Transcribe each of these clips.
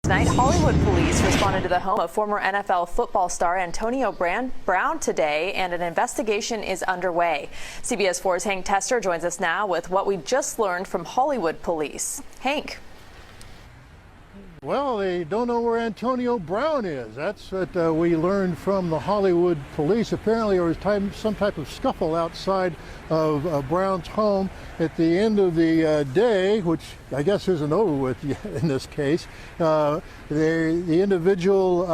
Tonight, Hollywood police responded to the home of former NFL football star Antonio Brown today, and an investigation is underway. CBS 4's Hank Tester joins us now with what we just learned from Hollywood police. Hank. Well, they don't know where Antonio Brown is. That's what we learned from the Hollywood police. Apparently there was some type of scuffle outside of Brown's home at the end of the day, which I guess isn't over with in this case. The individual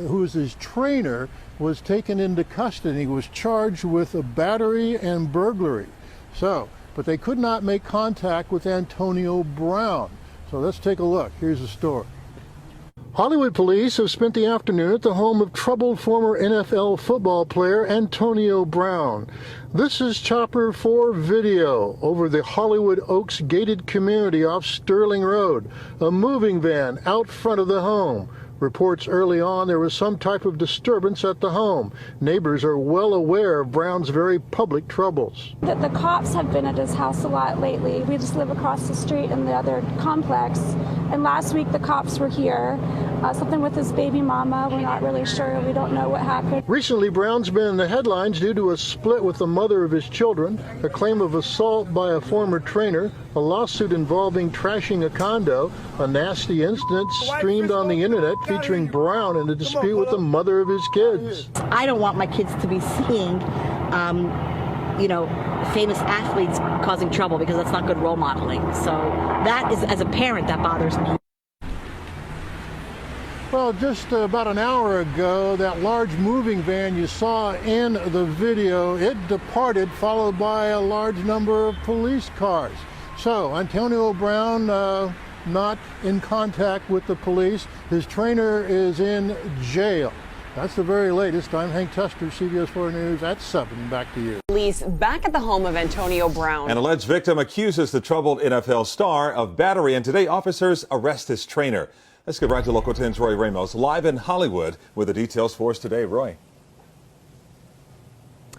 who was his trainer was taken into custody. He was charged with a battery and burglary. But they could not make contact with Antonio Brown. So let's take a look. Here's the story. Hollywood police have spent the afternoon at the home of troubled former NFL football player Antonio Brown. This is Chopper 4 video over the Hollywood Oaks gated community off Sterling Road. A moving van out front of the home. Reports early on there was some type of disturbance at the home. Neighbors are well aware of Brown's very public troubles. The cops have been at his house a lot lately. We just live across the street in the other complex. And last week the cops were here. Something with his baby mama. We're not really sure. We don't know what happened. Recently, Brown's been in the headlines due to a split with the mother of his children, a claim of assault by a former trainer, a lawsuit involving trashing a condo, a nasty incident streamed on the internet featuring Brown in a dispute with the mother of his kids. I don't want my kids to be seeing, famous athletes causing trouble, because that's not good role modeling. So that is, as a parent, that bothers me. Well, just about an hour ago, that large moving van you saw in the video, it departed, followed by a large number of police cars. So Antonio Brown not in contact with the police. His trainer is in jail. That's the very latest. I'm Hank Tester, CBS 4 News at 7. Back to you. Police back at the home of Antonio Brown. An alleged victim accuses the troubled NFL star of battery, and today officers arrest his trainer. Let's get right to Local 10's Roy Ramos, live in Hollywood with the details for us today. Roy.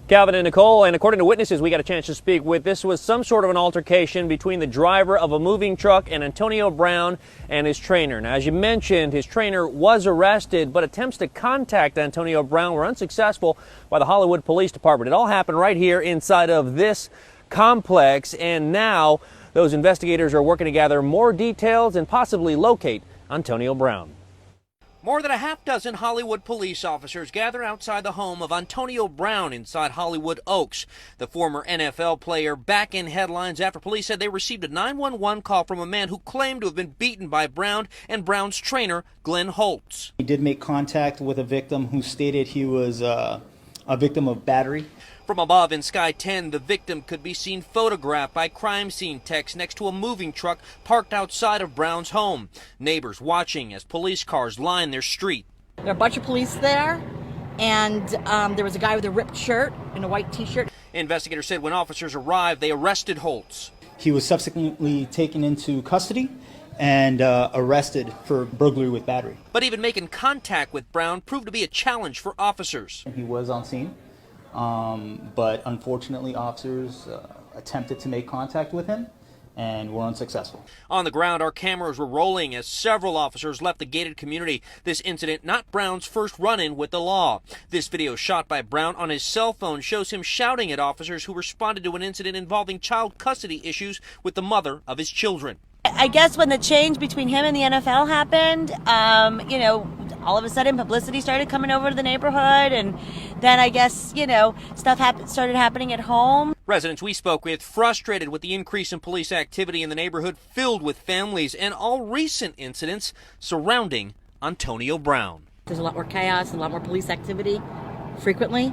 Calvin and Nicole, and according to witnesses we got a chance to speak with, this was some sort of an altercation between the driver of a moving truck and Antonio Brown and his trainer. Now, as you mentioned, his trainer was arrested, but attempts to contact Antonio Brown were unsuccessful by the Hollywood Police Department. It all happened right here inside of this complex, and now those investigators are working to gather more details and possibly locate Antonio Brown. More than a half dozen Hollywood police officers gather outside the home of Antonio Brown inside Hollywood Oaks. The former NFL player back in headlines after police said they received a 911 call from a man who claimed to have been beaten by Brown and Brown's trainer, Glen Holt. He did make contact with a victim who stated he was a victim of battery. From above in Sky 10, the victim could be seen photographed by crime scene techs next to a moving truck parked outside of Brown's home. Neighbors watching as police cars line their street. There are a bunch of police there, and there was a guy with a ripped shirt and a white T-shirt. Investigators said when officers arrived, they arrested Holtz. He was subsequently taken into custody and arrested for burglary with battery. But even making contact with Brown proved to be a challenge for officers. He was on scene. But unfortunately, officers attempted to make contact with him and were unsuccessful. On the ground, our cameras were rolling as several officers left the gated community. This incident not Brown's first run-in with the law. This video shot by Brown on his cell phone shows him shouting at officers who responded to an incident involving child custody issues with the mother of his children. I guess when the change between him and the NFL happened, all of a sudden publicity started coming over to the neighborhood, and then I guess, stuff started happening at home. Residents we spoke with frustrated with the increase in police activity in the neighborhood, filled with families and all recent incidents surrounding Antonio Brown. There's a lot more chaos and a lot more police activity frequently.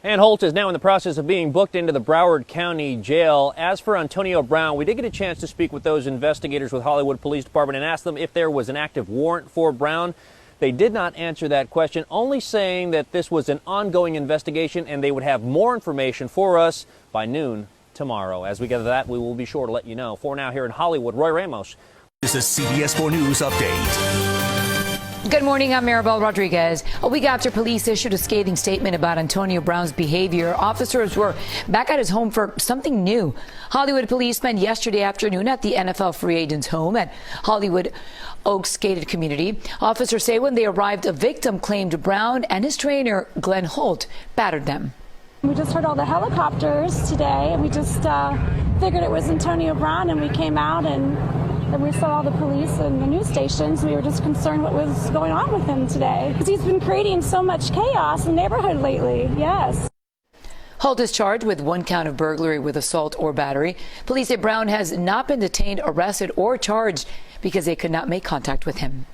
And Holt is now in the process of being booked into the Broward County Jail. As for Antonio Brown, we did get a chance to speak with those investigators with Hollywood Police Department and ask them if there was an active warrant for Brown. They did not answer that question, only saying that this was an ongoing investigation and they would have more information for us by noon tomorrow. As we get to that, we will be sure to let you know. For now, here in Hollywood, Roy Ramos. This is CBS 4 News Update. Good morning, I'm Maribel Rodriguez. A week after police issued a scathing statement about Antonio Brown's behavior, officers were back at his home for something new. Hollywood police spent yesterday afternoon at the NFL free agent's home at Hollywood Oaks gated community. Officers say when they arrived, a victim claimed Brown and his trainer, Glen Holt, battered them. We just heard all the helicopters today, and we just figured it was Antonio Brown, and we came out and we saw all the police and the news stations. We were just concerned what was going on with him today. He's been creating so much chaos in the neighborhood lately, yes. Holt is charged with 1 count of burglary with assault or battery. Police say Brown has not been detained, arrested, or charged because they could not make contact with him.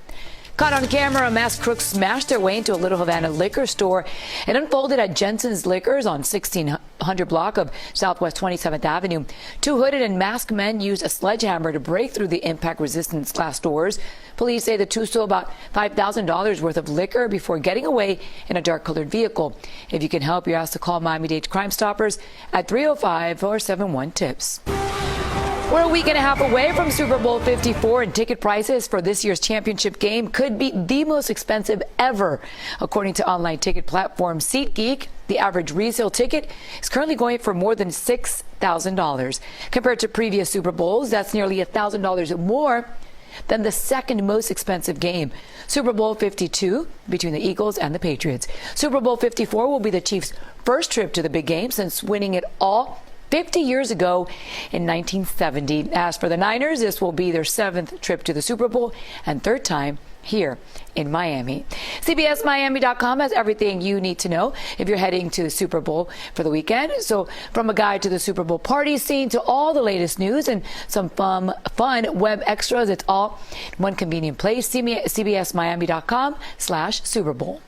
Caught on camera, a masked crook smashed their way into a Little Havana liquor store. It unfolded at Jensen's Liquors on 1600 block of Southwest 27th Avenue. 2 hooded and masked men used a sledgehammer to break through the impact-resistant glass doors. Police say the 2 stole about $5,000 worth of liquor before getting away in a dark-colored vehicle. If you can help, you're asked to call Miami-Dade Crime Stoppers at 305-471-TIPS. We're a week and a half away from Super Bowl 54, and ticket prices for this year's championship game could be the most expensive ever. According to online ticket platform SeatGeek, the average resale ticket is currently going for more than $6,000. Compared to previous Super Bowls, that's nearly $1,000 more than the second most expensive game, Super Bowl 52, between the Eagles and the Patriots. Super Bowl 54 will be the Chiefs' first trip to the big game since winning it all 50 years ago in 1970. As for the Niners, this will be their 7th trip to the Super Bowl and 3rd time here in Miami. CBSMiami.com has everything you need to know if you're heading to the Super Bowl for the weekend. So from a guide to the Super Bowl party scene to all the latest news and some fun web extras, it's all in one convenient place. CBSMiami.com/Super Bowl.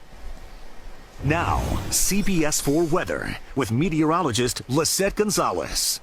Now, CBS 4 weather with meteorologist Lisette Gonzalez.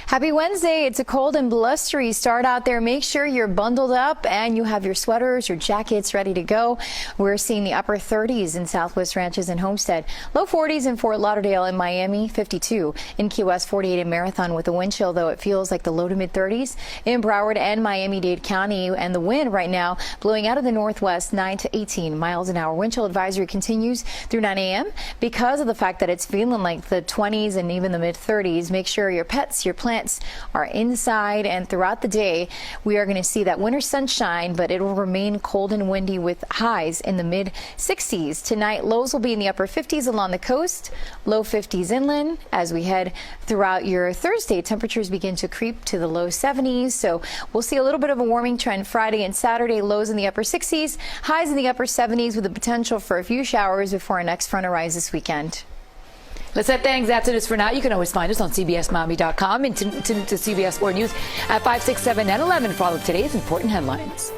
Happy Wednesday. It's a cold and blustery start out there. Make sure you're bundled up and you have your sweaters, your jackets ready to go. We're seeing the upper 30s in Southwest Ranches and Homestead. Low 40s in Fort Lauderdale and Miami, 52. In Key West, 48 in Marathon with a wind chill, though it feels like the low to mid 30s. In Broward and Miami-Dade County, and the wind right now blowing out of the northwest 9 to 18 miles an hour. Wind chill advisory continues through 9 a.m. because of the fact that it's feeling like the 20s and even the mid 30s. Make sure your pets, your plants are inside, and throughout the day we are going to see that winter sunshine, but it will remain cold and windy with highs in the mid 60s. Tonight, lows will be in the upper 50s along the coast, low 50s inland. As we head throughout your Thursday, temperatures begin to creep to the low 70s, so we'll see a little bit of a warming trend Friday and Saturday. Lows in the upper 60s, highs in the upper 70s with the potential for a few showers before our next front arrives this weekend. Lisette, thanks. That's it for now. You can always find us on CBSMiami.com and to CBS 4 News at 5, 6, 7, and 11 for all of today's important headlines.